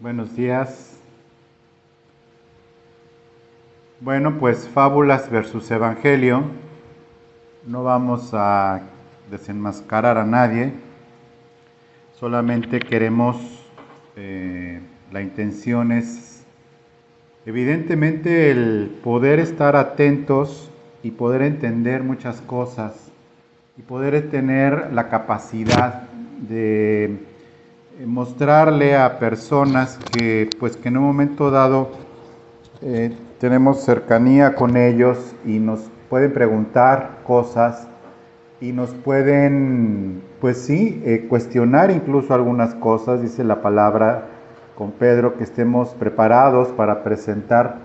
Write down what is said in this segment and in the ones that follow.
Buenos días. Bueno, pues fábulas versus evangelio. No vamos a desenmascarar a nadie. Solamente queremos, la intención es, evidentemente, el poder estar atentos y poder entender muchas cosas y poder tener la capacidad de mostrarle a personas que en un momento dado tenemos cercanía con ellos y nos pueden preguntar cosas y nos pueden, pues sí, cuestionar incluso algunas cosas. Dice la palabra con Pedro que estemos preparados para presentar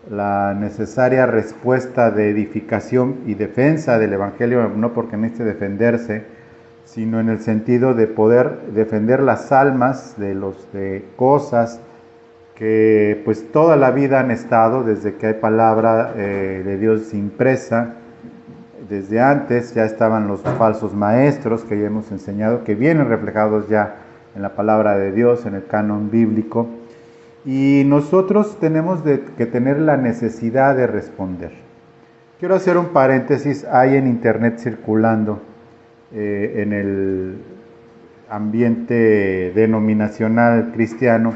la necesaria respuesta de edificación y defensa del Evangelio, no porque necesite defenderse, sino en el sentido de poder defender las almas de cosas que pues toda la vida han estado, desde que hay palabra de Dios impresa. Desde antes ya estaban los falsos maestros que ya hemos enseñado, que vienen reflejados ya en la palabra de Dios, en el canon bíblico, y nosotros tenemos que tener la necesidad de responder. Quiero hacer un paréntesis. Hay en internet circulando, en el ambiente denominacional cristiano,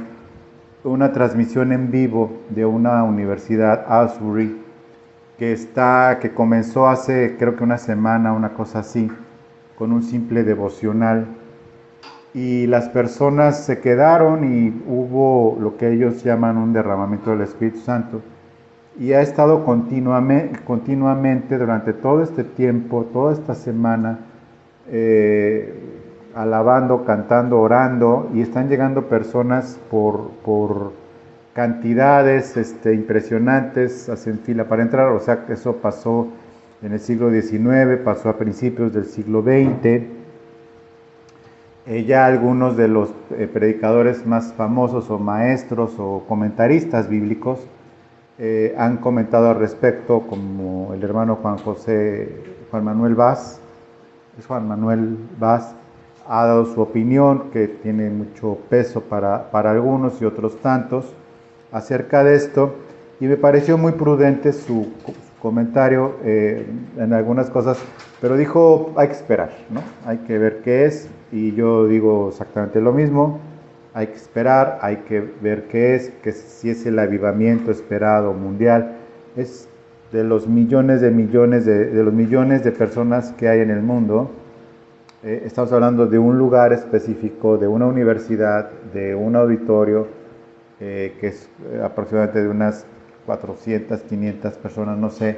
una transmisión en vivo de una universidad, Asbury, que comenzó hace creo que una semana, una cosa así, con un simple devocional, y las personas se quedaron y hubo lo que ellos llaman un derramamiento del Espíritu Santo, y ha estado continuamente durante todo este tiempo, toda esta semana, alabando, cantando, orando, y están llegando personas por cantidades impresionantes, hacen fila para entrar. O sea, que eso pasó en el siglo XIX, pasó a principios del siglo XX. Ya algunos de los predicadores más famosos o maestros o comentaristas bíblicos han comentado al respecto, como el hermano Juan Manuel Vaz, ha dado su opinión, que tiene mucho peso para algunos y otros tantos, acerca de esto, y me pareció muy prudente su comentario en algunas cosas, pero dijo, hay que esperar, ¿no? Hay que ver qué es, y yo digo exactamente lo mismo. Hay que esperar, hay que ver qué es, que si es el avivamiento esperado mundial. Es de los millones de personas que hay en el mundo. Estamos hablando de un lugar específico, de una universidad, de un auditorio, que es aproximadamente de unas 400, 500 personas, no sé.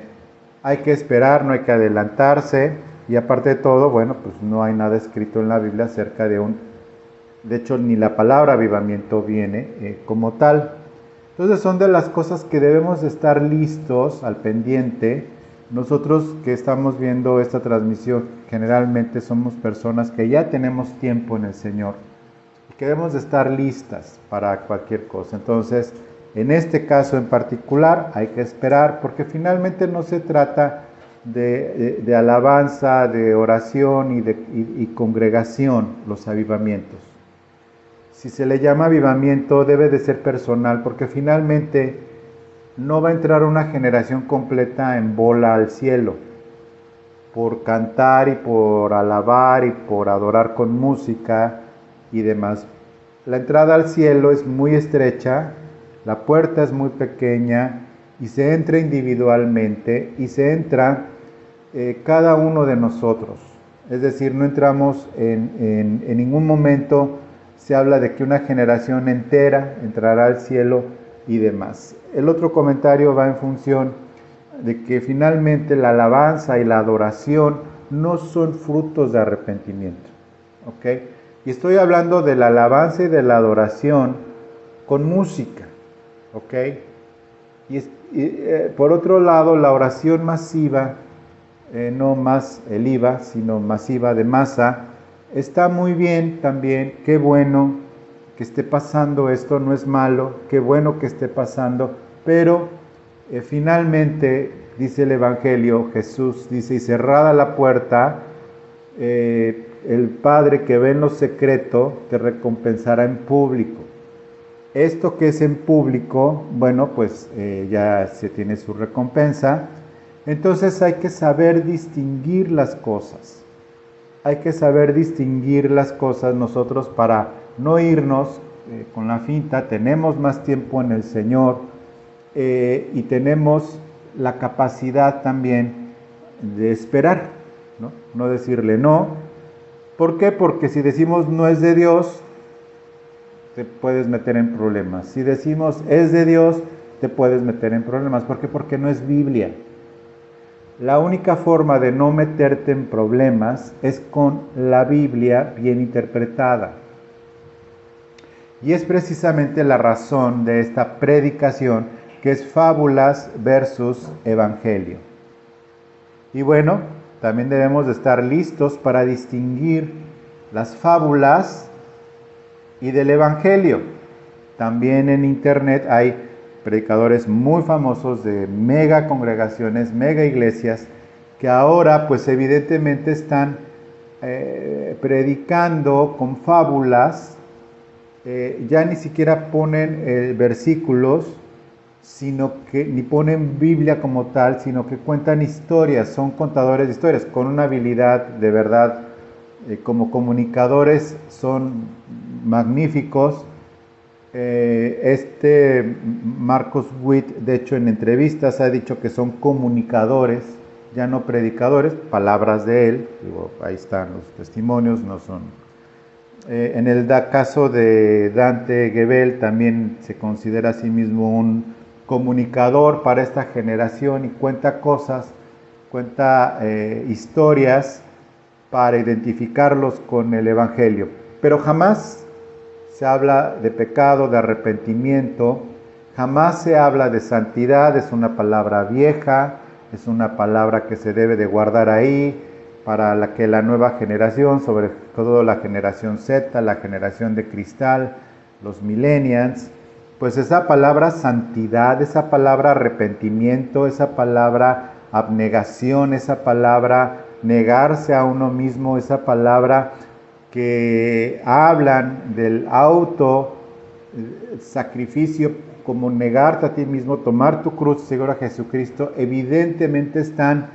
Hay que esperar, no hay que adelantarse, y aparte de todo, bueno, pues no hay nada escrito en la Biblia acerca de de hecho, ni la palabra avivamiento viene como tal. Entonces son de las cosas que debemos de estar listos, al pendiente. Nosotros que estamos viendo esta transmisión, generalmente somos personas que ya tenemos tiempo en el Señor y que debemos de estar listas para cualquier cosa. Entonces, en este caso en particular, hay que esperar, porque finalmente no se trata de alabanza, de oración y congregación, los avivamientos. Si se le llama avivamiento, debe de ser personal, porque finalmente no va a entrar una generación completa en bola al cielo por cantar y por alabar y por adorar con música y demás. La entrada al cielo es muy estrecha, la puerta es muy pequeña, y se entra individualmente, y se entra cada uno de nosotros. Es decir, no entramos en ningún momento. Se habla de que una generación entera entrará al cielo y demás. El otro comentario va en función de que finalmente la alabanza y la adoración no son frutos de arrepentimiento, ¿ok? Y estoy hablando de la alabanza y de la adoración con música, ¿ok? Por otro lado, la oración masiva, no más el IVA, sino masiva, de masa, está muy bien también. Qué bueno que esté pasando esto, no es malo, qué bueno que esté pasando, pero finalmente, dice el Evangelio, Jesús dice, y cerrada la puerta, el Padre que ve en lo secreto te recompensará en público. Esto que es en público, bueno, pues ya se tiene su recompensa. Entonces hay que saber distinguir las cosas. Hay que saber distinguir las cosas nosotros para no irnos con la finta. Tenemos más tiempo en el Señor y tenemos la capacidad también de esperar, ¿no? No decirle no. ¿Por qué? Porque si decimos no es de Dios, te puedes meter en problemas. Si decimos es de Dios, te puedes meter en problemas. ¿Por qué? Porque no es Biblia. La única forma de no meterte en problemas es con la Biblia bien interpretada. Y es precisamente la razón de esta predicación, que es fábulas versus evangelio. Y bueno, también debemos de estar listos para distinguir las fábulas y del evangelio. También en internet hay predicadores muy famosos de mega congregaciones, mega iglesias, que ahora pues evidentemente están predicando con fábulas, ya ni siquiera ponen versículos, sino que ni ponen Biblia como tal, sino que cuentan historias, son contadores de historias, con una habilidad de verdad, como comunicadores son magníficos. Marcos Witt, de hecho, en entrevistas ha dicho que son comunicadores, ya no predicadores, palabras de él, digo, ahí están los testimonios, no son. En el caso de Dante Gebel también se considera a sí mismo un comunicador para esta generación y cuenta cosas, cuenta historias para identificarlos con el Evangelio, pero jamás se habla de pecado, de arrepentimiento, jamás se habla de santidad. Es una palabra vieja, es una palabra que se debe de guardar ahí para que la nueva generación, sobre todo la generación Z, la generación de cristal, los millennials, pues esa palabra santidad, esa palabra arrepentimiento, esa palabra abnegación, esa palabra negarse a uno mismo, esa palabra que hablan del auto sacrificio, como negarte a ti mismo, tomar tu cruz, seguir a Jesucristo, evidentemente están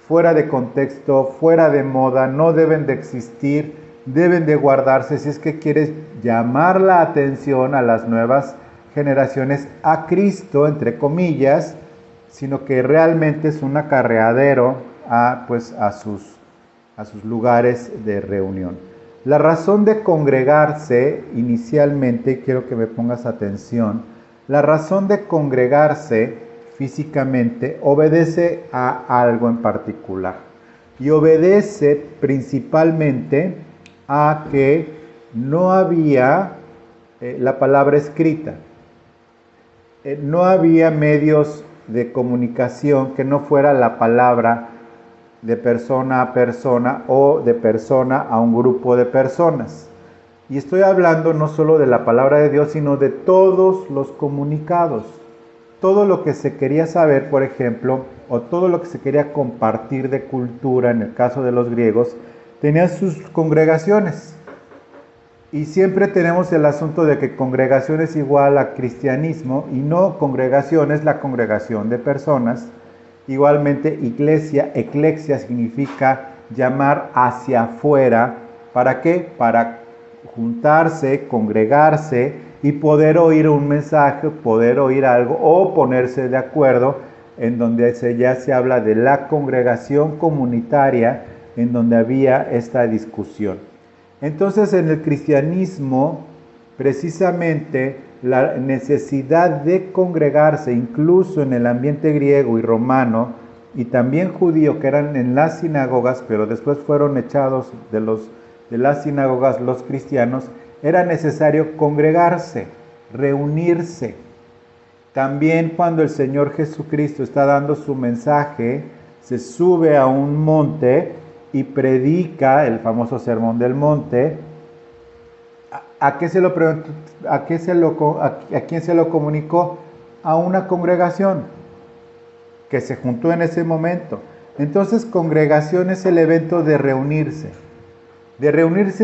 fuera de contexto, fuera de moda, no deben de existir, deben de guardarse si es que quieres llamar la atención a las nuevas generaciones a Cristo, entre comillas, sino que realmente es un acarreadero a sus lugares de reunión. La razón de congregarse, inicialmente, quiero que me pongas atención, la razón de congregarse físicamente obedece a algo en particular. Y obedece principalmente a que no había la palabra escrita. No había medios de comunicación que no fuera la palabra de persona a persona o de persona a un grupo de personas. Y estoy hablando no solo de la palabra de Dios, sino de todos los comunicados. Todo lo que se quería saber, por ejemplo, o todo lo que se quería compartir de cultura, en el caso de los griegos, tenían sus congregaciones. Y siempre tenemos el asunto de que congregación es igual a cristianismo, y no, congregación es la congregación de personas. Igualmente, iglesia, eclesia significa llamar hacia afuera. ¿Para qué? Para juntarse, congregarse y poder oír un mensaje, poder oír algo o ponerse de acuerdo, en donde ya se habla de la congregación comunitaria, en donde había esta discusión. Entonces, en el cristianismo, precisamente, la necesidad de congregarse, incluso en el ambiente griego y romano, y también judío, que eran en las sinagogas, pero después fueron echados de las sinagogas los cristianos, era necesario congregarse, reunirse. También cuando el Señor Jesucristo está dando su mensaje, se sube a un monte y predica el famoso Sermón del Monte. ¿A quién se lo comunicó? A una congregación que se juntó en ese momento. Entonces, congregación es el evento de reunirse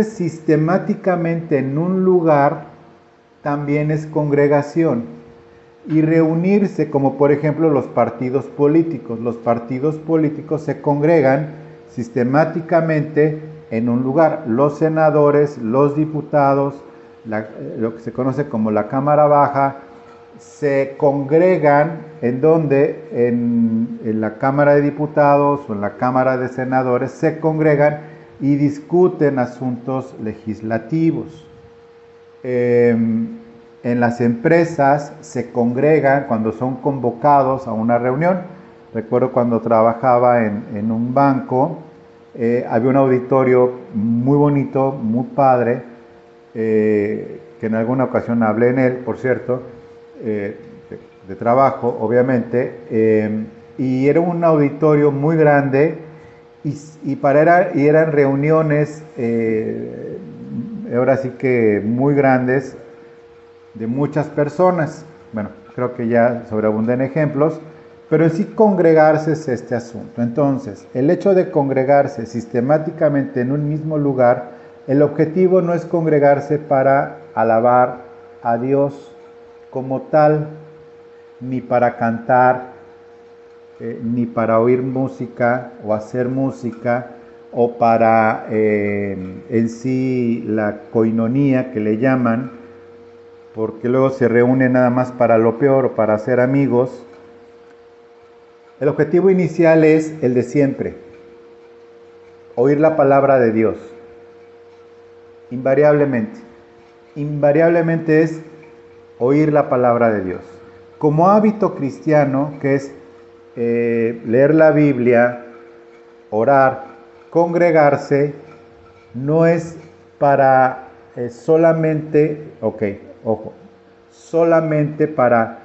sistemáticamente en un lugar también es congregación. Y reunirse, como por ejemplo los partidos políticos. Los partidos políticos se congregan sistemáticamente en un lugar. Los senadores, los diputados, lo que se conoce como la Cámara Baja, se congregan en donde en la Cámara de Diputados o en la Cámara de Senadores se congregan y discuten asuntos legislativos. En las empresas se congregan cuando son convocados a una reunión. Recuerdo cuando trabajaba en un banco, había un auditorio muy bonito, muy padre, que en alguna ocasión hablé en él, por cierto, de trabajo, obviamente, y era un auditorio muy grande y eran reuniones, ahora sí que muy grandes, de muchas personas. Bueno, creo que ya sobreabundan ejemplos, pero en sí congregarse es este asunto. Entonces, el hecho de congregarse sistemáticamente en un mismo lugar, el objetivo no es congregarse para alabar a Dios como tal, ni para cantar, ni para oír música o hacer música, o para en sí la coinonía que le llaman, porque luego se reúnen nada más para lo peor o para ser amigos. El objetivo inicial es el de siempre: oír la palabra de Dios. Invariablemente es oír la palabra de Dios. Como hábito cristiano, que es leer la Biblia, orar, congregarse, no es para solamente, solamente para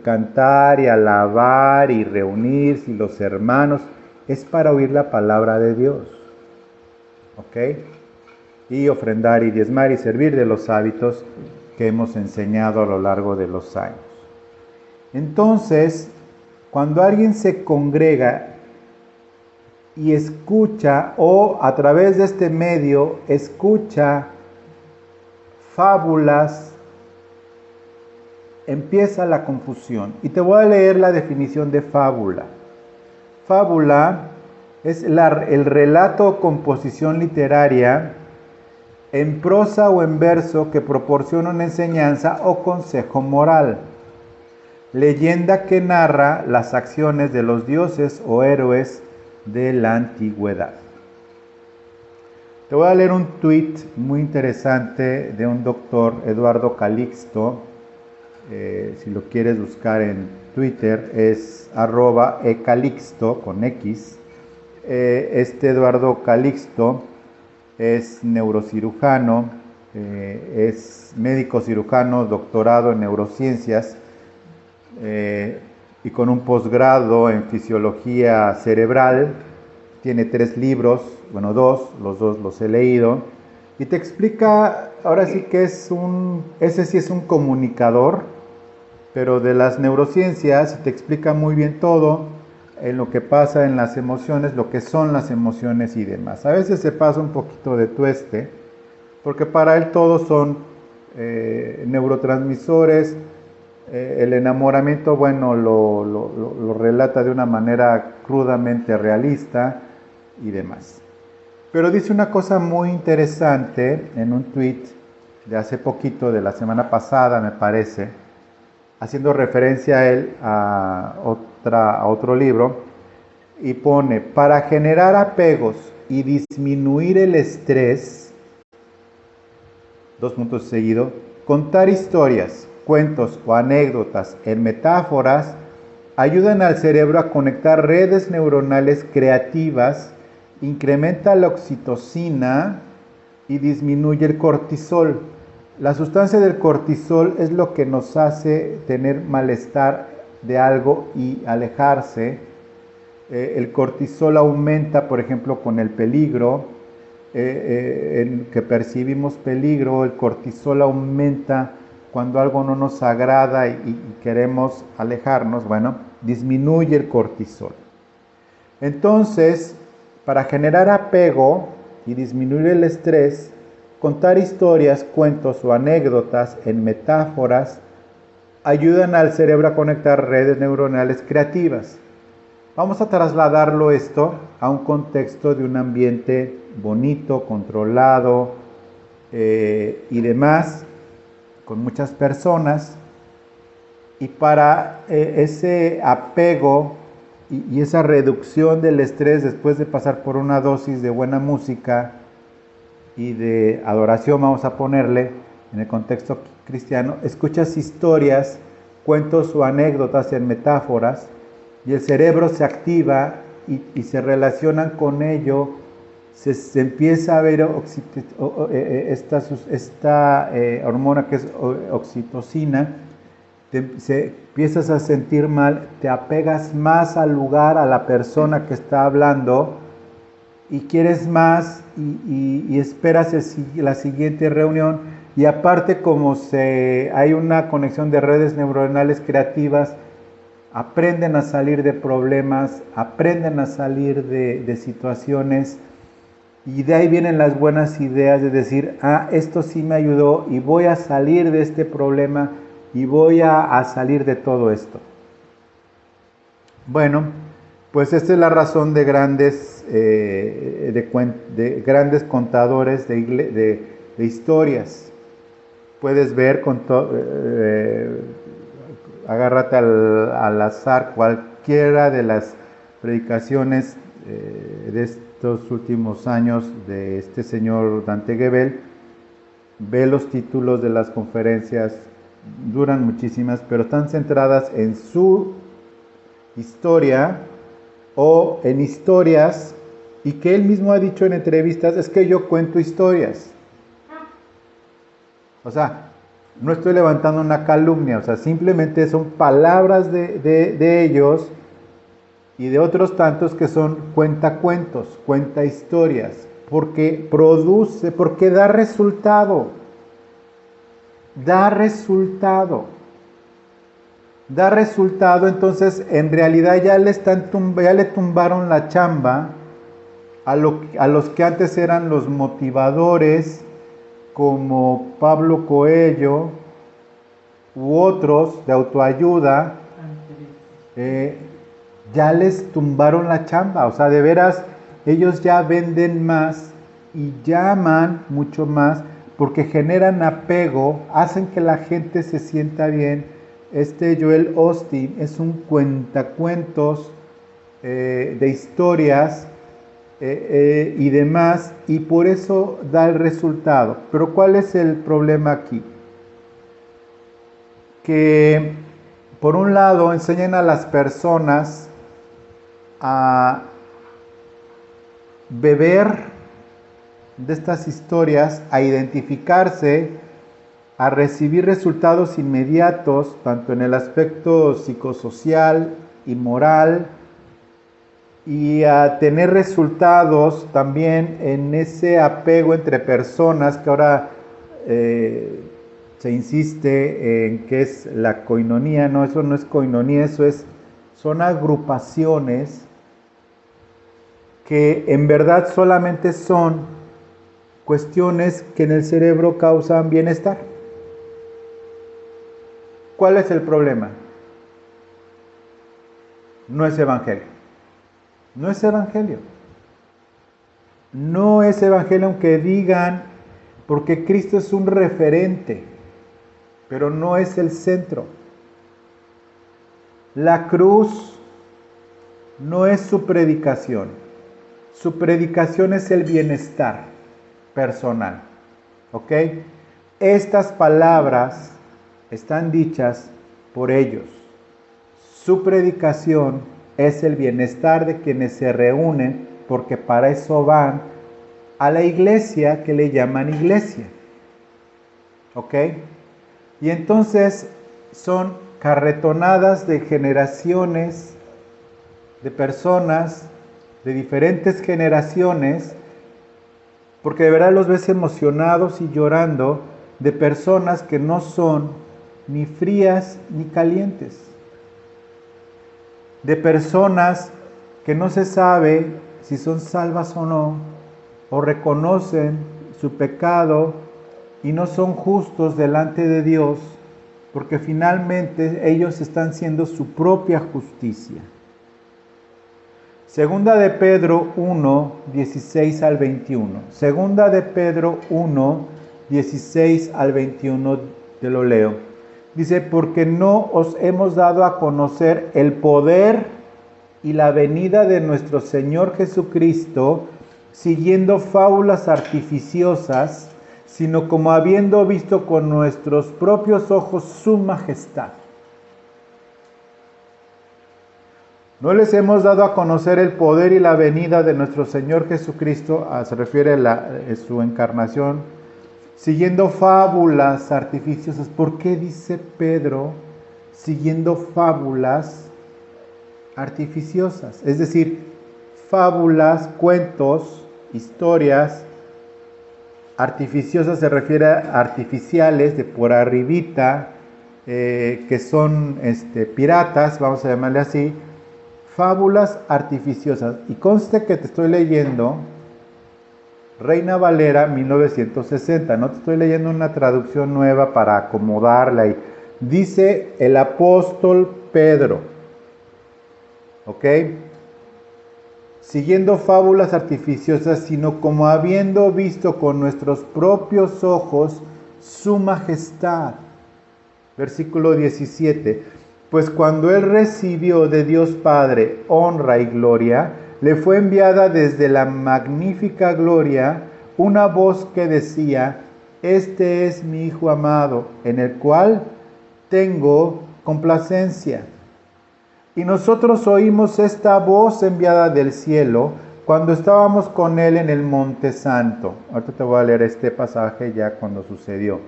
cantar y alabar y reunirse y los hermanos, es para oír la palabra de Dios, y ofrendar y diezmar y servir, de los hábitos que hemos enseñado a lo largo de los años. Entonces, cuando alguien se congrega y escucha, o a través de este medio escucha fábulas, empieza la confusión. Y te voy a leer la definición de fábula. Fábula es el relato o composición literaria en prosa o en verso que proporciona una enseñanza o consejo moral. Leyenda que narra las acciones de los dioses o héroes de la antigüedad. Te voy a leer un tuit muy interesante de un doctor, Eduardo Calixto. Si lo quieres buscar en Twitter, es @ecalixto con X. Eduardo Calixto es neurocirujano, es médico cirujano, doctorado en neurociencias, y con un posgrado en fisiología cerebral. Tiene 3 libros, bueno, 2, los 2 los he leído, y te explica, ahora sí que ese sí es un comunicador, pero de las neurociencias, te explica muy bien todo en lo que pasa en las emociones, lo que son las emociones y demás. A veces se pasa un poquito de tueste, porque para él todos son neurotransmisores. El enamoramiento, bueno, lo relata de una manera crudamente realista y demás. Pero dice una cosa muy interesante en un tweet de hace poquito, de la semana pasada, me parece, haciendo referencia a él a otro libro, y pone: para generar apegos y disminuir el estrés, contar historias, cuentos o anécdotas en metáforas ayudan al cerebro a conectar redes neuronales creativas, incrementa la oxitocina y disminuye el cortisol. La sustancia del cortisol es lo que nos hace tener malestar de algo y alejarse. El cortisol aumenta, por ejemplo, con el peligro, en que percibimos peligro. El cortisol aumenta cuando algo no nos agrada y queremos alejarnos. Bueno, disminuye el cortisol. Entonces, para generar apego y disminuir el estrés, contar historias, cuentos o anécdotas en metáforas ayudan al cerebro a conectar redes neuronales creativas. Vamos a trasladarlo esto a un contexto de un ambiente bonito, controlado y demás, con muchas personas. Y para ese apego y esa reducción del estrés después de pasar por una dosis de buena música y de adoración, vamos a ponerle, en el contexto cristiano, escuchas historias, cuentos o anécdotas en metáforas y el cerebro se activa y se relacionan con ello, se empieza a ver esta hormona que es oxitocina, empiezas a sentir mal, te apegas más al lugar, a la persona que está hablando y quieres más y esperas la siguiente reunión. Y aparte, como hay una conexión de redes neuronales creativas, aprenden a salir de problemas, aprenden a salir de situaciones, y de ahí vienen las buenas ideas de decir, esto sí me ayudó y voy a salir de este problema y voy a salir de todo esto. Bueno, pues esta es la razón de grandes, de grandes contadores de historias. Puedes ver, agárrate al azar cualquiera de las predicaciones de estos últimos años de este señor Dante Gebel, ve los títulos de las conferencias, duran muchísimas, pero están centradas en su historia o en historias, y que él mismo ha dicho en entrevistas, es que yo cuento historias. O sea, no estoy levantando una calumnia, o sea, simplemente son palabras de ellos y de otros tantos que son cuentacuentos, cuenta historias, porque produce, porque da resultado. Da resultado. Da resultado, entonces en realidad ya le tumbaron la chamba a los que antes eran los motivadores, como Pablo Coelho u otros de autoayuda. Ya les tumbaron la chamba, o sea, de veras, ellos ya venden más y llaman mucho más porque generan apego, hacen que la gente se sienta bien. Joel Osteen es un cuentacuentos de historias y demás, y por eso da el resultado. Pero ¿cuál es el problema aquí? Que por un lado enseñan a las personas a beber de estas historias, a identificarse, a recibir resultados inmediatos, tanto en el aspecto psicosocial y moral, y a tener resultados también en ese apego entre personas que ahora se insiste en que es la coinonía. No, eso no es coinonía, son agrupaciones que en verdad solamente son cuestiones que en el cerebro causan bienestar. ¿Cuál es el problema? No es evangelio. No es evangelio. No es evangelio, aunque digan, porque Cristo es un referente, pero no es el centro. La cruz no es su predicación. Su predicación es el bienestar personal. ¿Ok? Estas palabras están dichas por ellos. Su predicación es el bienestar de quienes se reúnen, porque para eso van a la iglesia que le llaman iglesia. ¿Ok? Y entonces son carretonadas de generaciones, de personas, de diferentes generaciones, porque de verdad los ves emocionados y llorando, de personas que no son ni frías ni calientes, de personas que no se sabe si son salvas o no, o reconocen su pecado y no son justos delante de Dios, porque finalmente ellos están siendo su propia justicia. Segunda de Pedro 1, 16 al 21. Segunda de Pedro 1, 16 al 21, te lo leo. Dice, porque no os hemos dado a conocer el poder y la venida de nuestro Señor Jesucristo, siguiendo fábulas artificiosas, sino como habiendo visto con nuestros propios ojos su majestad. No les hemos dado a conocer el poder y la venida de nuestro Señor Jesucristo, se refiere a su encarnación, siguiendo fábulas artificiosas. ¿Por qué dice Pedro siguiendo fábulas artificiosas? Es decir, fábulas, cuentos, historias artificiosas, se refiere a artificiales, de por arribita, que son piratas, vamos a llamarle así, fábulas artificiosas. Y conste que te estoy leyendo Reina Valera 1960, no te estoy leyendo una traducción nueva para acomodarla. Y dice el apóstol Pedro, ¿ok? Siguiendo fábulas artificiosas, sino como habiendo visto con nuestros propios ojos su majestad. Versículo 17. Pues cuando él recibió de Dios Padre honra y gloria, le fue enviada desde la magnífica gloria una voz que decía, este es mi Hijo amado, en el cual tengo complacencia. Y nosotros oímos esta voz enviada del cielo cuando estábamos con él en el Monte Santo. Ahorita te voy a leer este pasaje ya cuando sucedió.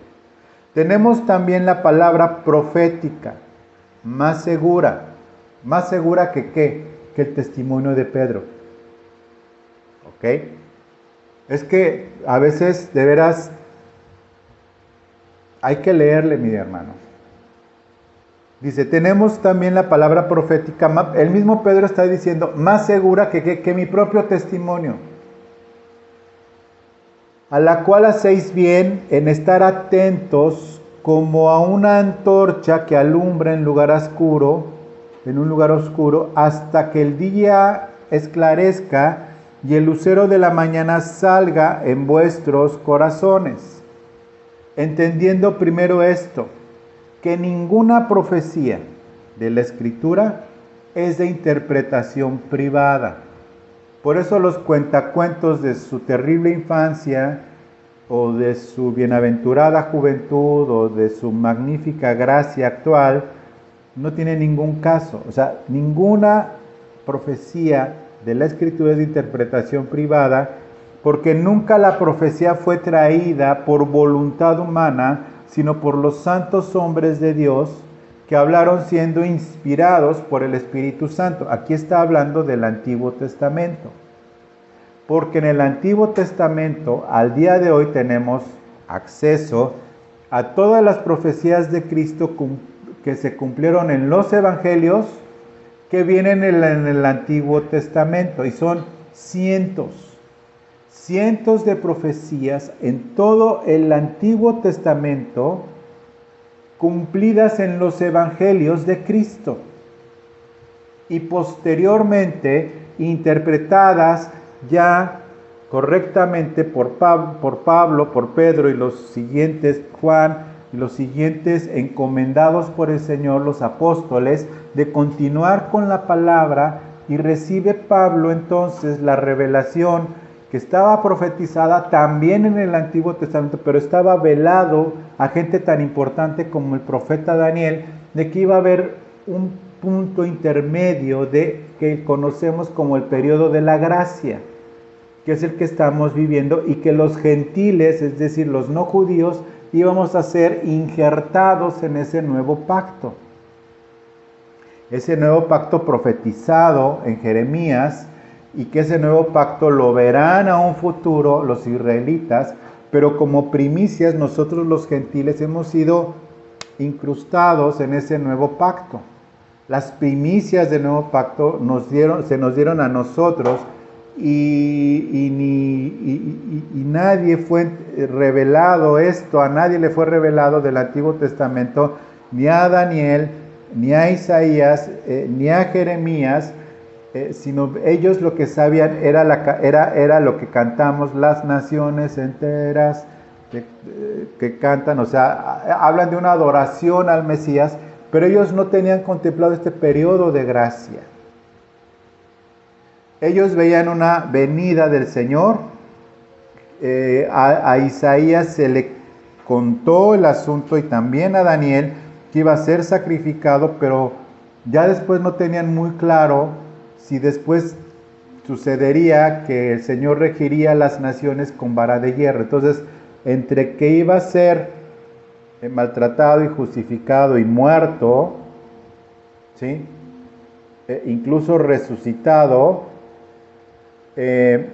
Tenemos también la palabra profética, más segura que ¿qué? Que el testimonio de Pedro. ¿Ok? Es que a veces de veras hay que leerle, mi hermano. Dice, tenemos también la palabra profética, el mismo Pedro está diciendo, más segura que mi propio testimonio, a la cual hacéis bien en estar atentos como a una antorcha que alumbra en un lugar oscuro, hasta que el día esclarezca y el lucero de la mañana salga en vuestros corazones. Entendiendo primero esto, que ninguna profecía de la Escritura es de interpretación privada. Por eso los cuentacuentos de su terrible infancia, o de su bienaventurada juventud, o de su magnífica gracia actual, no tienen ningún caso. O sea, ninguna profecía de la Escritura es de interpretación privada, porque nunca la profecía fue traída por voluntad humana, sino por los santos hombres de Dios que hablaron siendo inspirados por el Espíritu Santo. Aquí está hablando del Antiguo Testamento. Porque en el Antiguo Testamento, al día de hoy, tenemos acceso a todas las profecías de Cristo que se cumplieron en los Evangelios, que vienen en el Antiguo Testamento. Y son cientos de profecías en todo el Antiguo Testamento cumplidas en los Evangelios de Cristo y posteriormente interpretadas ya correctamente por Pablo, por Pedro y los siguientes, Juan y los siguientes encomendados por el Señor, los apóstoles, de continuar con la palabra. Y recibe Pablo entonces la revelación que estaba profetizada también en el Antiguo Testamento, pero estaba velado a gente tan importante como el profeta Daniel, de que iba a haber un punto intermedio que conocemos como el periodo de la gracia, que es el que estamos viviendo, y que los gentiles, es decir, los no judíos, íbamos a ser injertados en ese nuevo pacto. Ese nuevo pacto profetizado en Jeremías, y que ese nuevo pacto lo verán a un futuro los israelitas, pero como primicias nosotros los gentiles hemos sido incrustados en ese nuevo pacto. Las primicias del nuevo pacto se nos dieron a nosotros y nadie fue revelado esto, a nadie le fue revelado del Antiguo Testamento, ni a Daniel, ni a Isaías, ni a Jeremías, sino ellos lo que sabían era lo que cantamos, las naciones enteras que cantan, o sea, hablan de una adoración al Mesías, pero ellos no tenían contemplado este periodo de gracia. Ellos veían una venida del Señor. A Isaías se le contó el asunto y también a Daniel que iba a ser sacrificado, pero ya después no tenían muy claro si después sucedería que el Señor regiría las naciones con vara de hierro. Entonces, entre que iba a ser maltratado y justificado y muerto, ¿sí? Incluso resucitado, en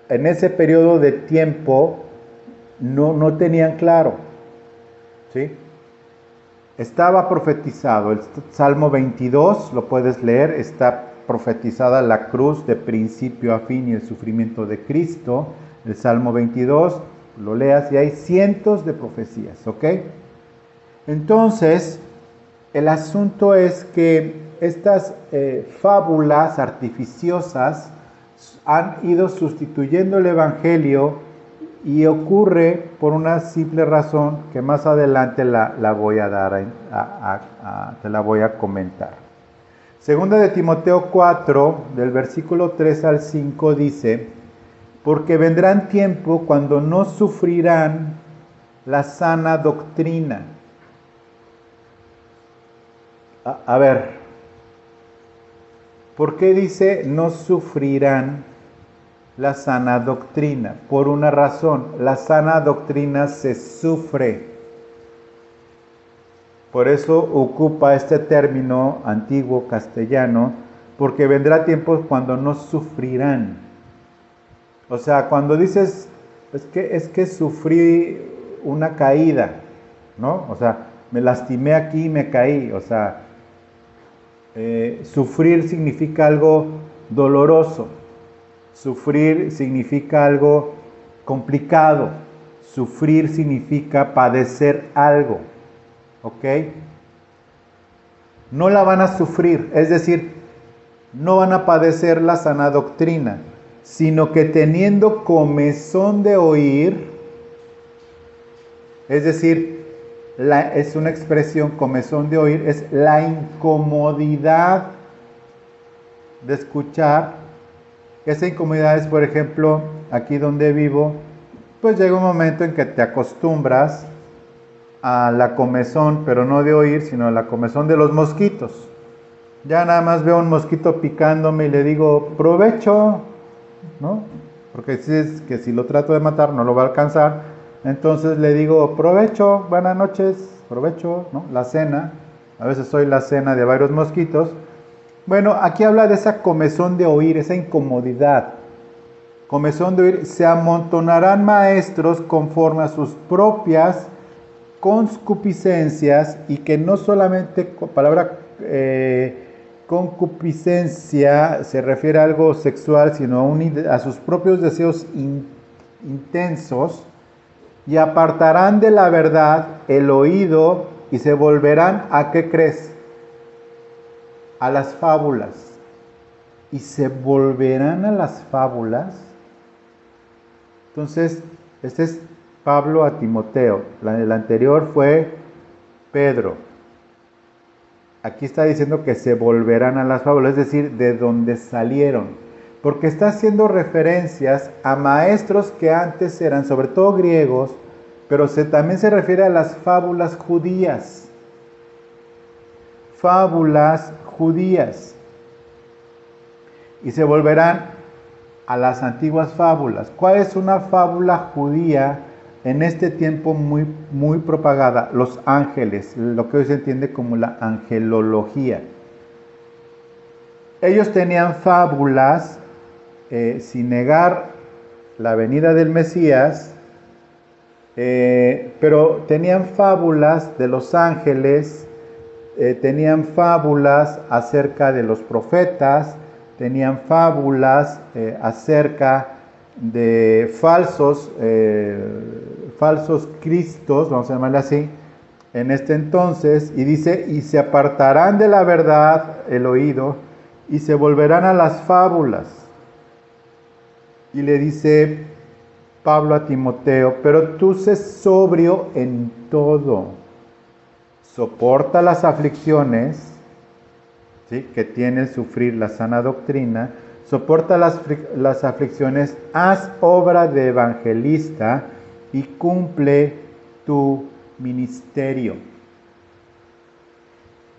ese periodo de tiempo no tenían claro, ¿sí? Estaba profetizado, el Salmo 22, lo puedes leer, está profetizada la cruz de principio a fin y el sufrimiento de Cristo. El Salmo 22, lo leas y hay cientos de profecías, ¿ok? Entonces, el asunto es que estas fábulas artificiosas han ido sustituyendo el Evangelio y ocurre por una simple razón que más adelante la voy a dar, te la voy a comentar. Segunda de Timoteo 4, del versículo 3 al 5 dice: porque vendrán tiempo cuando no sufrirán la sana doctrina. A ver, ¿por qué dice no sufrirán la sana doctrina? Por una razón, la sana doctrina se sufre. Por eso ocupa este término antiguo castellano, porque vendrá tiempo cuando no sufrirán. O sea, cuando dices, es que sufrí una caída, ¿no? O sea, me lastimé aquí y me caí. O sea, sufrir significa algo doloroso. Sufrir significa algo complicado. Sufrir significa padecer algo. ¿Ok? No la van a sufrir, es decir, no van a padecer la sana doctrina, sino que teniendo comezón de oír, es decir, es una expresión, comezón de oír, es la incomodidad de escuchar. Esa incomodidad es, por ejemplo, aquí donde vivo, pues llega un momento en que te acostumbras a la comezón, pero no de oír, sino a la comezón de los mosquitos. Ya nada más veo un mosquito picándome y le digo, provecho, ¿no? Porque si es que si lo trato de matar no lo va a alcanzar. Entonces le digo, provecho, buenas noches, provecho, ¿no? La cena. A veces soy la cena de varios mosquitos. Bueno, aquí habla de esa comezón de oír, esa incomodidad. Comezón de oír, se amontonarán maestros conforme a sus propias concupiscencias, y que no solamente palabra concupiscencia se refiere a algo sexual, sino a sus propios deseos intensos, y apartarán de la verdad el oído y se volverán ¿a qué crees? A las fábulas. Y se volverán a las fábulas. Entonces, este es Pablo a Timoteo. El anterior fue Pedro. Aquí está diciendo que se volverán a las fábulas, es decir, de donde salieron. Porque está haciendo referencias a maestros que antes eran, sobre todo griegos, pero también se refiere a las fábulas judías. Fábulas judías. Y se volverán a las antiguas fábulas. ¿Cuál es una fábula judía en este tiempo muy, muy propagada? Los ángeles, lo que hoy se entiende como la angelología. Ellos tenían fábulas, sin negar la venida del Mesías, pero tenían fábulas de los ángeles, tenían fábulas acerca de los profetas, tenían fábulas acerca de falsos cristos, vamos a llamarle así, en este entonces, y dice, y se apartarán de la verdad el oído, y se volverán a las fábulas. Y le dice Pablo a Timoteo, pero tú sé sobrio en todo, soporta las aflicciones, ¿sí?, que tiene el sufrir la sana doctrina, soporta las aflicciones, haz obra de evangelista y cumple tu ministerio.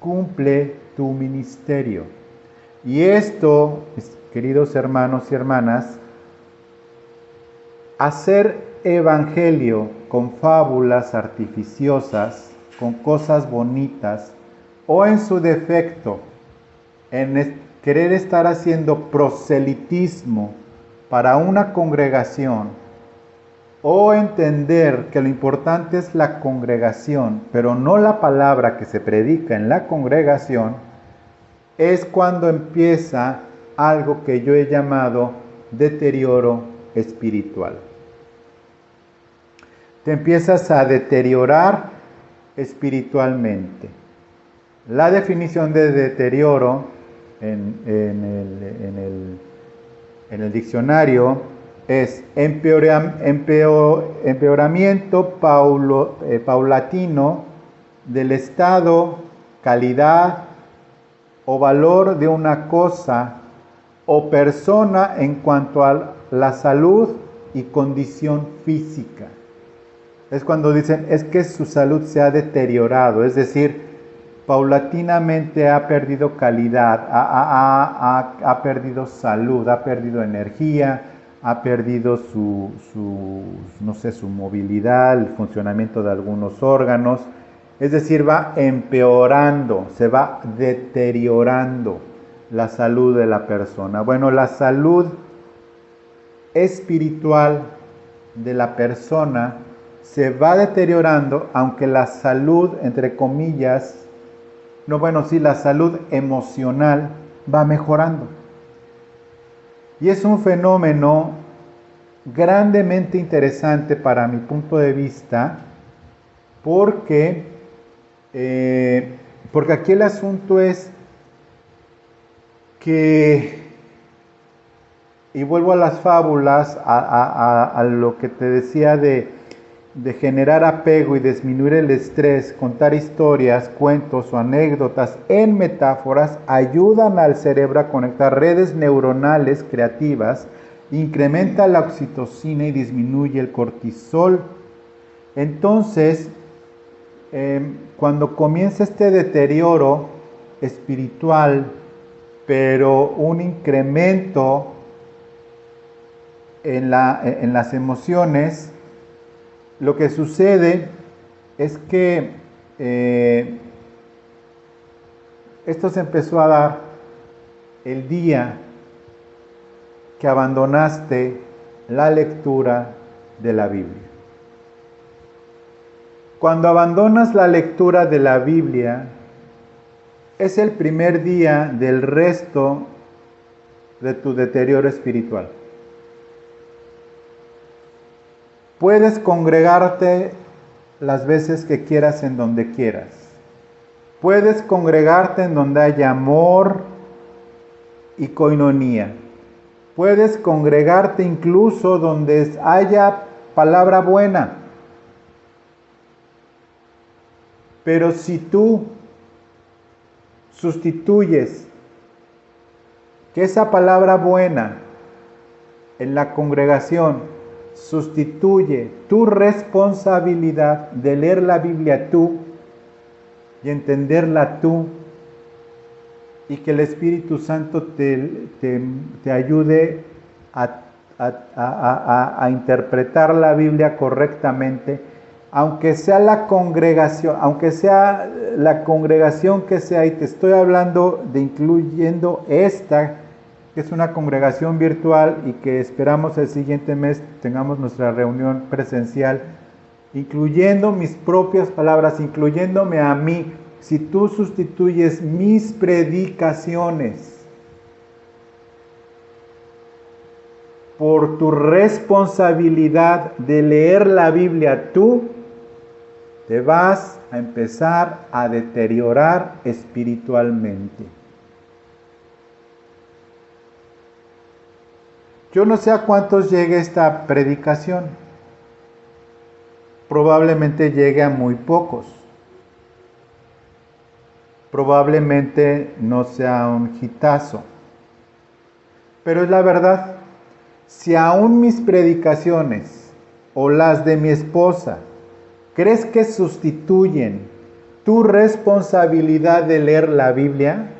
Cumple tu ministerio. Y esto, queridos hermanos y hermanas, hacer evangelio con fábulas artificiosas, con cosas bonitas, o en su defecto, en querer estar haciendo proselitismo para una congregación, o entender que lo importante es la congregación, pero no la palabra que se predica en la congregación, es cuando empieza algo que yo he llamado deterioro espiritual. Te empiezas a deteriorar espiritualmente. La definición de deterioro en el diccionario es empeoramiento paulatino del estado, calidad o valor de una cosa o persona en cuanto a la salud y condición física. Es cuando dicen, es que su salud se ha deteriorado, es decir, paulatinamente ha perdido calidad, ha perdido salud, ha perdido energía, ha perdido su movilidad, el funcionamiento de algunos órganos. Es decir, va empeorando, se va deteriorando la salud de la persona. Bueno, la salud espiritual de la persona se va deteriorando, aunque la salud, entre comillas, la salud emocional va mejorando. Y es un fenómeno grandemente interesante para mi punto de vista, porque aquí el asunto es que, y vuelvo a las fábulas, a lo que te decía de generar apego y disminuir el estrés, contar historias, cuentos o anécdotas en metáforas ayudan al cerebro a conectar redes neuronales creativas, incrementa la oxitocina y disminuye el cortisol. Entonces, cuando comienza este deterioro espiritual, pero un incremento en las emociones, lo que sucede es que esto se empezó a dar el día que abandonaste la lectura de la Biblia. Cuando abandonas la lectura de la Biblia, es el primer día del resto de tu deterioro espiritual. Puedes congregarte las veces que quieras en donde quieras. Puedes congregarte en donde haya amor y coinonía. Puedes congregarte incluso donde haya palabra buena. Pero si tú sustituyes que esa palabra buena en la congregación sustituye tu responsabilidad de leer la Biblia tú y entenderla tú, y que el Espíritu Santo te ayude a interpretar la Biblia correctamente, aunque sea la congregación que sea, y te estoy hablando de incluyendo esta, que es una congregación virtual y que esperamos el siguiente mes tengamos nuestra reunión presencial, incluyendo mis propias palabras, incluyéndome a mí. Si tú sustituyes mis predicaciones por tu responsabilidad de leer la Biblia tú, te vas a empezar a deteriorar espiritualmente. Yo no sé a cuántos llegue esta predicación. Probablemente llegue a muy pocos. Probablemente no sea un hitazo. Pero es la verdad. Si aún mis predicaciones o las de mi esposa crees que sustituyen tu responsabilidad de leer la Biblia,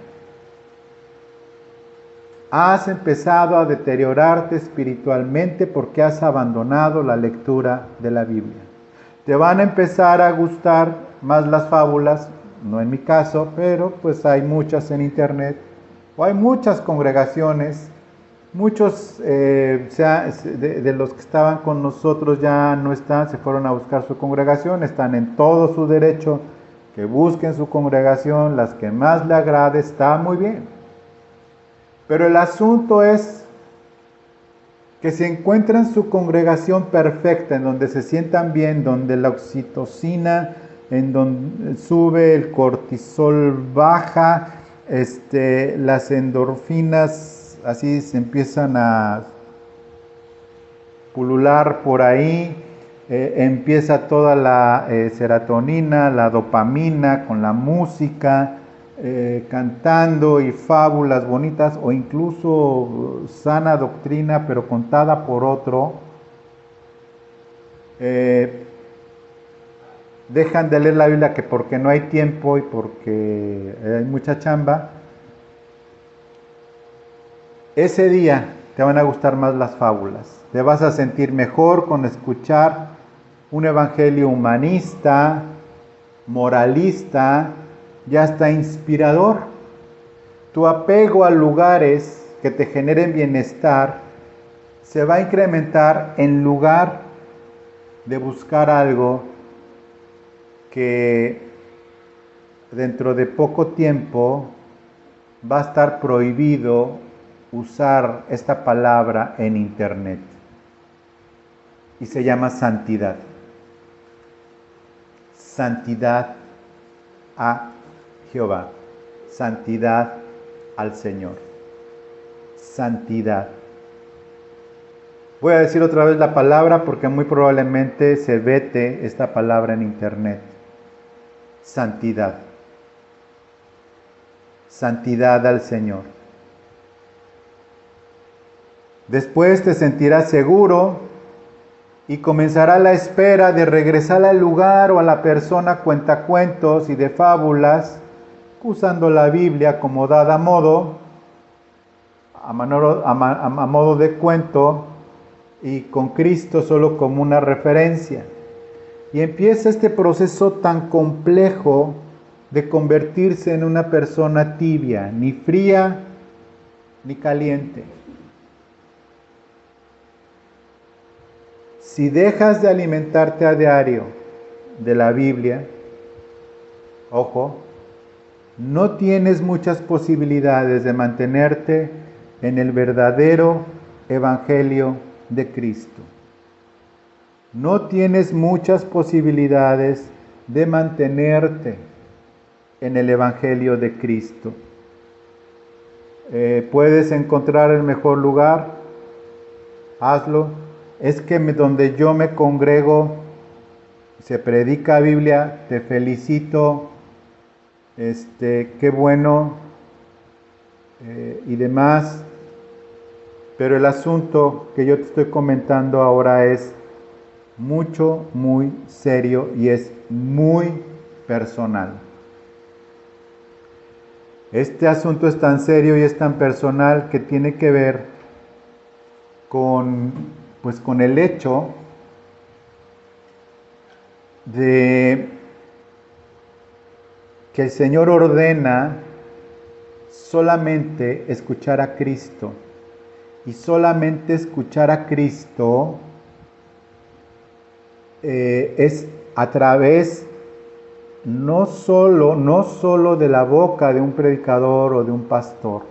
has empezado a deteriorarte espiritualmente porque has abandonado la lectura de la Biblia. Te van a empezar a gustar más las fábulas, no en mi caso, pero pues hay muchas en internet, o hay muchas congregaciones, muchos de los que estaban con nosotros ya no están, se fueron a buscar su congregación, están en todo su derecho, que busquen su congregación, las que más le agrade, está muy bien. Pero el asunto es que se encuentran su congregación perfecta, en donde se sientan bien, donde la oxitocina, en donde sube el cortisol, baja, las endorfinas, así se empiezan a pulular por ahí, empieza toda la serotonina, la dopamina con la música, cantando y fábulas bonitas o incluso sana doctrina pero contada por otro. Dejan de leer la Biblia que porque no hay tiempo y porque hay mucha chamba. Ese día te van a gustar más las fábulas. Te vas a sentir mejor con escuchar un evangelio humanista, moralista, ya está inspirador. Tu apego a lugares que te generen bienestar se va a incrementar en lugar de buscar algo que dentro de poco tiempo va a estar prohibido usar esta palabra en internet y se llama santidad. Santidad a Jehová, santidad al Señor, santidad. Voy a decir otra vez la palabra porque muy probablemente se vete esta palabra en internet. Santidad. Santidad al Señor. Después te sentirás seguro y comenzará la espera de regresar al lugar o a la persona cuentacuentos y de fábulas, usando la Biblia acomodada a modo de cuento y con Cristo solo como una referencia. Y empieza este proceso tan complejo de convertirse en una persona tibia, ni fría ni caliente. Si dejas de alimentarte a diario de la Biblia, ojo, no tienes muchas posibilidades de mantenerte en el verdadero evangelio de Cristo. No tienes muchas posibilidades de mantenerte en el evangelio de Cristo. ¿Puedes encontrar el mejor lugar? Hazlo. Es que donde yo me congrego se predica Biblia, te felicito, qué bueno y demás. Pero el asunto que yo te estoy comentando ahora es muy serio y es muy personal. Este asunto es tan serio y es tan personal que tiene que ver con el hecho de que el Señor ordena solamente escuchar a Cristo. Y solamente escuchar a Cristo es a través no solo de la boca de un predicador o de un pastor,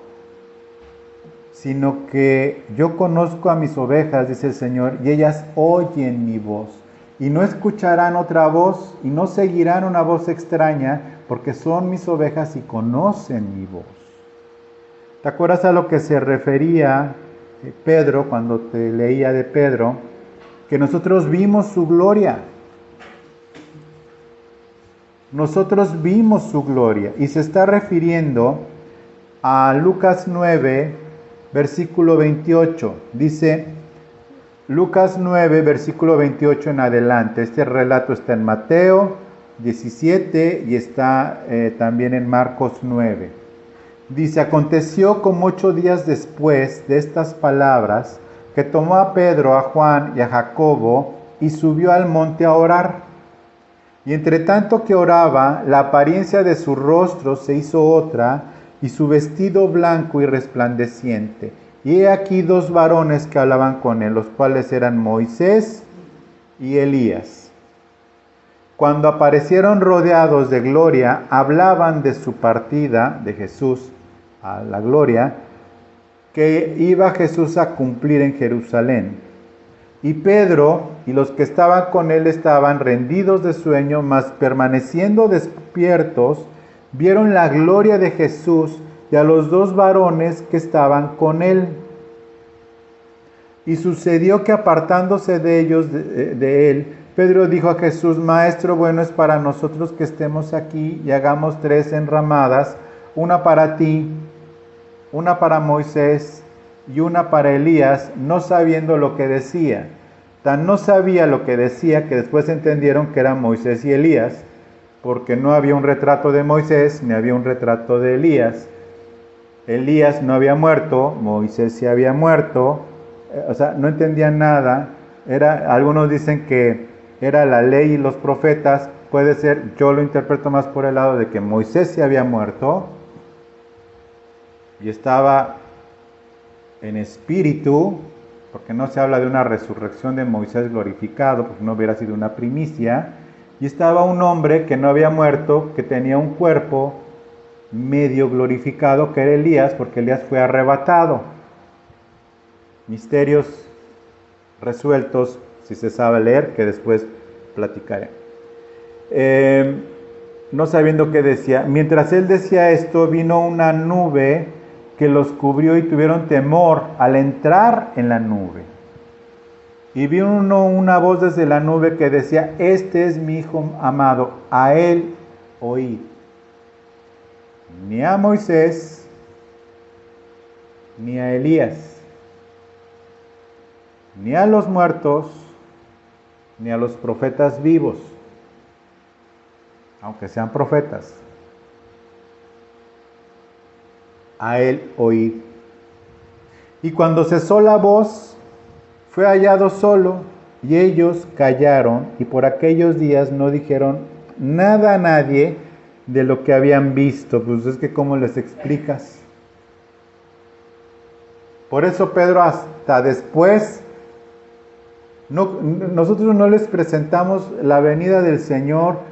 sino que yo conozco a mis ovejas, dice el Señor, y ellas oyen mi voz. Y no escucharán otra voz, y no seguirán una voz extraña, porque son mis ovejas y conocen mi voz. ¿Te acuerdas a lo que se refería Pedro cuando te leía de Pedro? Que nosotros vimos su gloria. Nosotros vimos su gloria. Y se está refiriendo a Lucas 9, versículo 28. Dice, Lucas 9, versículo 28 en adelante. Este relato está en Mateo 17 y está también en Marcos 9. Dice, aconteció como 8 días después de estas palabras, que tomó a Pedro, a Juan y a Jacobo, y subió al monte a orar. Y entre tanto que oraba, la apariencia de su rostro se hizo otra, y su vestido blanco y resplandeciente. Y he aquí 2 varones que hablaban con él, los cuales eran Moisés y Elías. Cuando aparecieron rodeados de gloria, hablaban de su partida, de Jesús, a la gloria, que iba Jesús a cumplir en Jerusalén. Y Pedro y los que estaban con él estaban rendidos de sueño, mas permaneciendo despiertos, vieron la gloria de Jesús y a los 2 varones que estaban con él. Y sucedió que apartándose de ellos, de él, Pedro dijo a Jesús, Maestro, bueno es para nosotros que estemos aquí y hagamos 3 enramadas, una para ti, una para Moisés y una para Elías, no sabiendo lo que decía. Tan no sabía lo que decía que después entendieron que eran Moisés y Elías, porque no había un retrato de Moisés ni había un retrato de Elías. Elías no había muerto, Moisés sí había muerto, o sea, no entendían nada. Algunos dicen que era la ley y los profetas, puede ser, yo lo interpreto más por el lado de que Moisés sí había muerto y estaba en espíritu, porque no se habla de una resurrección de Moisés glorificado, porque no hubiera sido una primicia, y estaba un hombre que no había muerto, que tenía un cuerpo medio glorificado, que era Elías, porque Elías fue arrebatado. Misterios resueltos, si se sabe leer, que después platicaré. No sabiendo qué decía, mientras él decía esto, vino una nube que los cubrió y tuvieron temor al entrar en la nube. Y vino una voz desde la nube que decía, este es mi hijo amado, a él oíd. Ni a Moisés, ni a Elías, ni a los muertos, ni a los profetas vivos, aunque sean profetas, a él oíd. Y cuando cesó la voz, fue hallado solo, y ellos callaron, y por aquellos días no dijeron nada a nadie de lo que habían visto. Pues es que ¿cómo les explicas? Por eso Pedro hasta después, nosotros no les presentamos la venida del Señor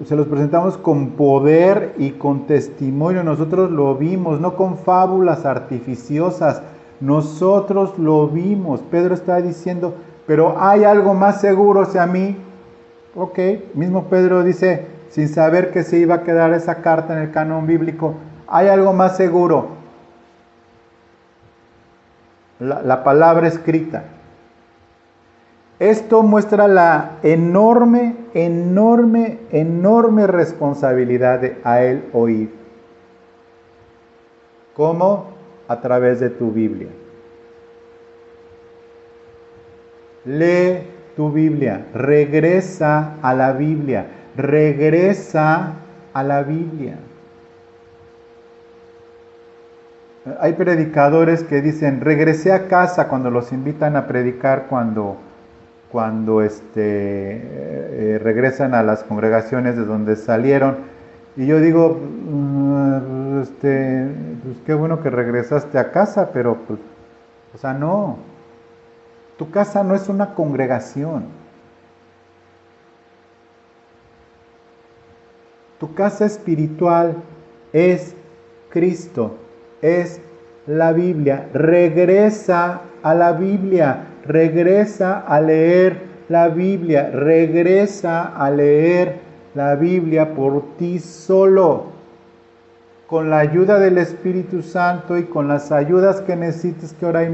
se los presentamos con poder y con testimonio. Nosotros lo vimos, no con fábulas artificiosas. Nosotros lo vimos. Pedro está diciendo, pero hay algo más seguro hacia mí. Ok, mismo Pedro dice, sin saber que se iba a quedar esa carta en el canon bíblico, hay algo más seguro. La palabra escrita. Esto muestra la enorme responsabilidad de a él oír. ¿Cómo? A través de tu Biblia. Lee tu Biblia, regresa a la Biblia, regresa a la Biblia. Hay predicadores que dicen, regresé a casa cuando los invitan a predicar, cuando regresan a las congregaciones de donde salieron. Y yo digo, pues qué bueno que regresaste a casa, pero pues, o sea, no. Tu casa no es una congregación. Tu casa espiritual es Cristo, es la Biblia. Regresa a la Biblia, regresa a leer la Biblia, regresa a leer la Biblia por ti solo, con la ayuda del Espíritu Santo y con las ayudas que necesites, que ahora hay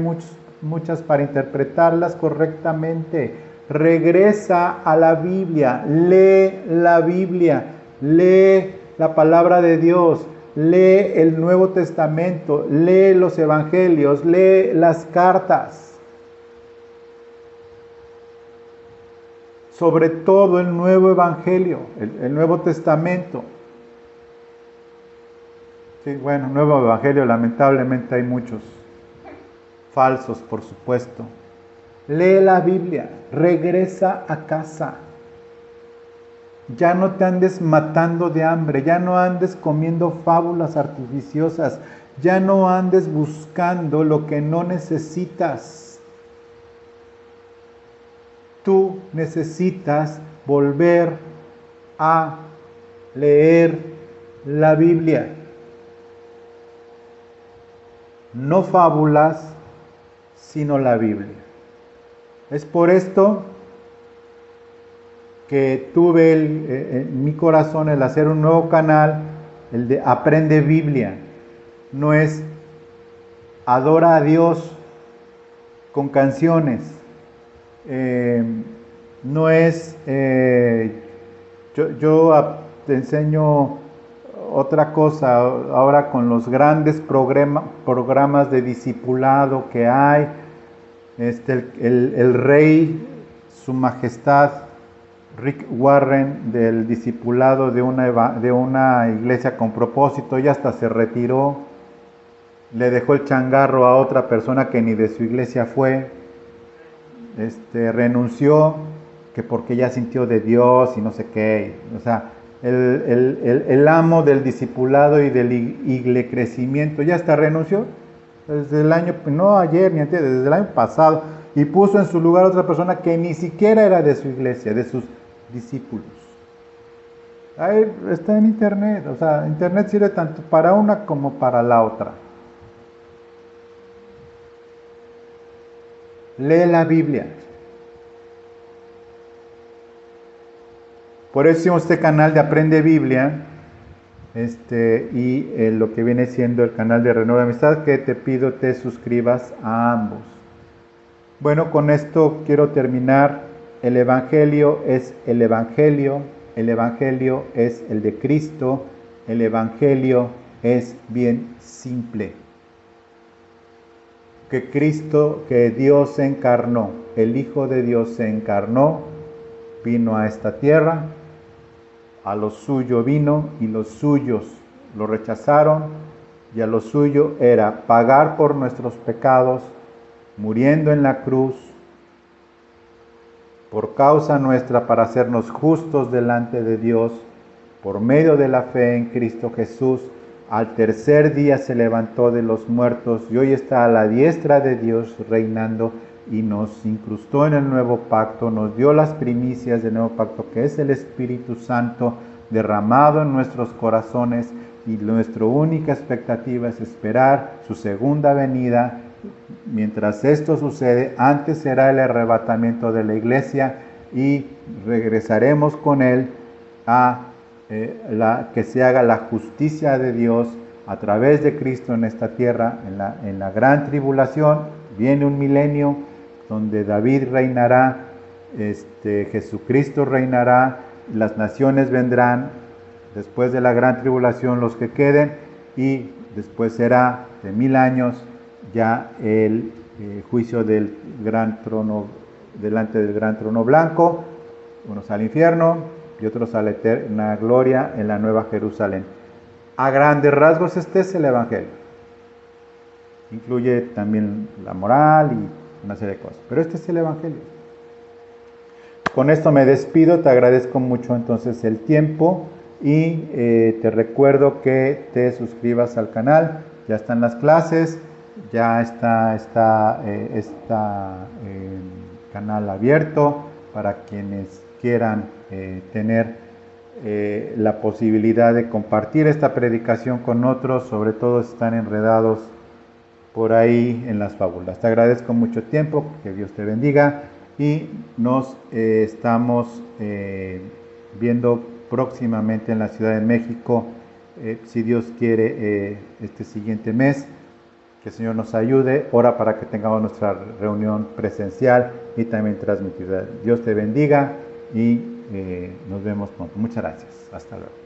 muchas para interpretarlas correctamente. Regresa a la Biblia, lee la Biblia, lee la palabra de Dios, lee el Nuevo Testamento, lee los Evangelios, lee las cartas. Sobre todo el Nuevo Evangelio, el Nuevo Testamento. Sí, bueno, Nuevo Evangelio, lamentablemente hay muchos falsos, por supuesto. Lee la Biblia, regresa a casa. Ya no te andes matando de hambre, ya no andes comiendo fábulas artificiosas, ya no andes buscando lo que no necesitas. Tú necesitas volver a leer la Biblia. No fábulas, sino la Biblia. Es por esto que tuve en mi corazón el hacer un nuevo canal, el de Aprende Biblia. No es adora a Dios con canciones, no es yo te enseño otra cosa ahora con los grandes programas de discipulado que hay. El rey, su majestad Rick Warren, del discipulado de una iglesia con propósito, ya hasta se retiró, le dejó el changarro a otra persona que ni de su iglesia fue, renunció, que porque ya sintió de Dios y no sé qué, o sea, el amo del discipulado y del iglecrecimiento ya hasta renunció, desde el año, no ayer ni antes, desde el año pasado, y puso en su lugar a otra persona que ni siquiera era de su iglesia, de sus discípulos. Ahí está en internet, o sea, internet sirve tanto para una como para la otra. Lee la Biblia. Por eso hicimos este canal de Aprende Biblia, y lo que viene siendo el canal de Renueva Amistad, que te pido te suscribas a ambos. Bueno, con esto quiero terminar. El Evangelio es el Evangelio es el de Cristo, el Evangelio es bien simple. Que Cristo, que Dios se encarnó, el Hijo de Dios se encarnó, vino a esta tierra, a lo suyo vino y los suyos lo rechazaron, y a lo suyo era pagar por nuestros pecados, muriendo en la cruz, por causa nuestra, para hacernos justos delante de Dios, por medio de la fe en Cristo Jesús. Al tercer día se levantó de los muertos y hoy está a la diestra de Dios reinando, y nos incrustó en el nuevo pacto, nos dio las primicias del nuevo pacto, que es el Espíritu Santo derramado en nuestros corazones, y nuestra única expectativa es esperar su segunda venida. Mientras esto sucede, antes será el arrebatamiento de la iglesia y regresaremos con él a que se haga la justicia de Dios a través de Cristo en esta tierra, en la gran tribulación. Viene un milenio donde David reinará, Jesucristo reinará, las naciones vendrán después de la gran tribulación, los que queden, y después será de 1000 años ya el juicio del gran trono, delante del gran trono blanco, unos al infierno y otros a la eterna gloria en la nueva Jerusalén. A grandes rasgos este es el Evangelio. Incluye también la moral y una serie de cosas, pero este es el Evangelio. Con esto me despido, te agradezco mucho entonces el tiempo y te recuerdo que te suscribas al canal. Ya están las clases, ya está canal abierto para quienes quieran tener la posibilidad de compartir esta predicación con otros, sobre todo si están enredados por ahí en las fábulas. Te agradezco mucho tiempo, que Dios te bendiga y nos estamos viendo próximamente en la Ciudad de México, si Dios quiere, este siguiente mes. Que el Señor nos ayude. Ora para que tengamos nuestra reunión presencial y también transmitida. Dios te bendiga y nos vemos pronto. Muchas gracias. Hasta luego.